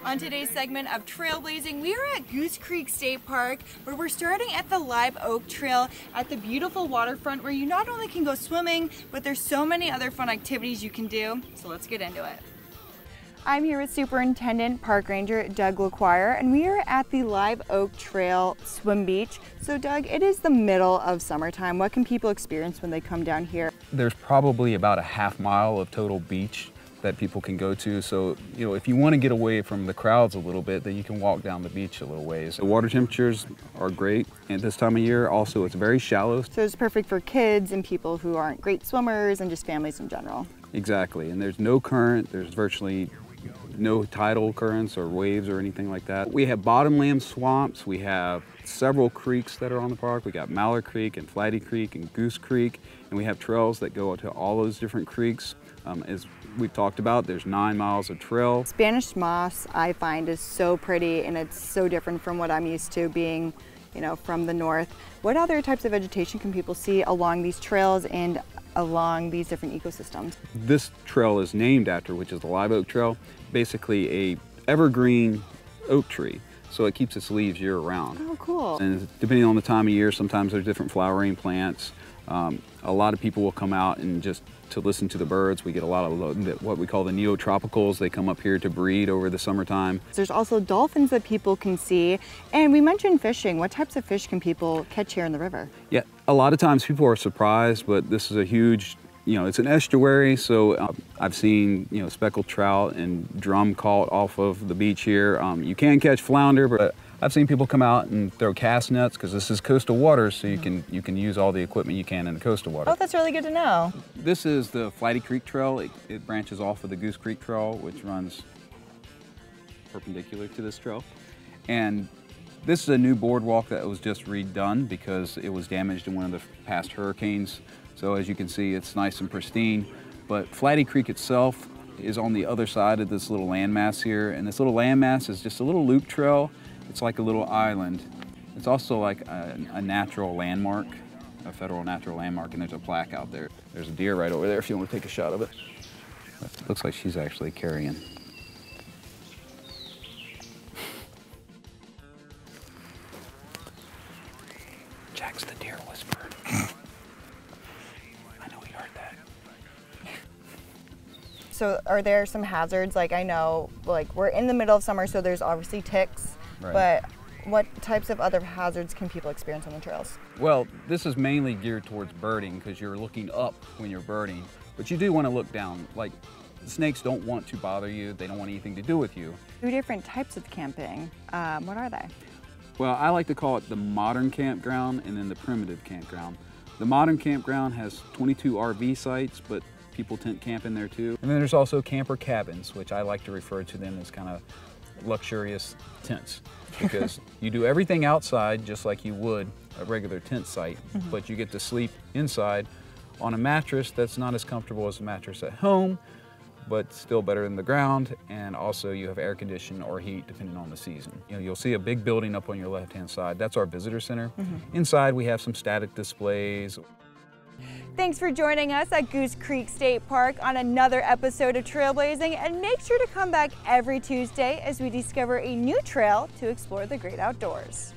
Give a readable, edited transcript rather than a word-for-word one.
On today's segment of Trailblazing, we are at Goose Creek State Park, where we're starting at the Live Oak Trail at the beautiful waterfront, where you not only can go swimming, but there's so many other fun activities you can do. So let's get into it. I'm here with Superintendent Park Ranger Doug LaQuire, and we are at the Live Oak Trail Swim Beach. So Doug, it is the middle of summertime. What can people experience when they come down here? There's probably about a half mile of total beach that people can go to. So, you know, if you want to get away from the crowds a little bit, then you can walk down the beach a little ways. The water temperatures are great at this time of year. Also, it's very shallow. So it's perfect for kids and people who aren't great swimmers and just families in general. Exactly, and there's no current. There's virtually no tidal currents or waves or anything like that. We have bottomland swamps. We have several creeks that are on the park. We got Mallard Creek and Flighty Creek and Goose Creek, and we have trails that go to all those different creeks. As we've talked about, there's 9 miles of trail. Spanish moss, I find, is so pretty, and it's so different from what I'm used to being, you know, from the north. What other types of vegetation can people see along these trails and along these different ecosystems? This trail is named after, which is the Live Oak Trail, basically a evergreen oak tree. So it keeps its leaves year round. Oh, cool. And depending on the time of year, sometimes there's different flowering plants. A lot of people will come out and just to listen to the birds. We get a lot of what we call the neotropicals. They come up here to breed over the summertime. There's also dolphins that people can see. And we mentioned fishing. What types of fish can people catch here in the river? Yeah, a lot of times people are surprised, but this is a huge, you know, it's an estuary, so I've seen, you know, speckled trout and drum caught off of the beach here. You can catch flounder, but I've seen people come out and throw cast nets because this is coastal water, so you can use all the equipment you can in the coastal water. Oh, that's really good to know. This is the Flighty Creek Trail. It branches off of the Goose Creek Trail, which runs perpendicular to this trail. And this is a new boardwalk that was just redone because it was damaged in one of the past hurricanes. So as you can see, it's nice and pristine. But Flighty Creek itself is on the other side of this little landmass here. And this little landmass is just a little loop trail. It's like a little island. It's also like a natural landmark, a federal natural landmark, and there's a plaque out there. There's a deer right over there if you want to take a shot of it. It looks like she's actually carrying. Jack's the deer whisperer. I know he heard that. So are there some hazards? Like, I know, like, we're in the middle of summer, so there's obviously ticks. Right. But what types of other hazards can people experience on the trails? Well, this is mainly geared towards birding because you're looking up when you're birding, but you do want to look down. Like, the snakes don't want to bother you. They don't want anything to do with you. 2 different types of camping. What are they? Well, I like to call it the modern campground and then the primitive campground. The modern campground has 22 RV sites, but people tent camp in there too. And then there's also camper cabins, which I like to refer to them as kind of luxurious tents, because you do everything outside just like you would a regular tent site, but you get to sleep inside on a mattress that's not as comfortable as a mattress at home, but still better than the ground, and also you have air conditioning or heat depending on the season. You know, you'll see a big building up on your left-hand side. That's our visitor center. Inside we have some static displays. Thanks for joining us at Goose Creek State Park on another episode of Trailblazing, and make sure to come back every Tuesday as we discover a new trail to explore the great outdoors.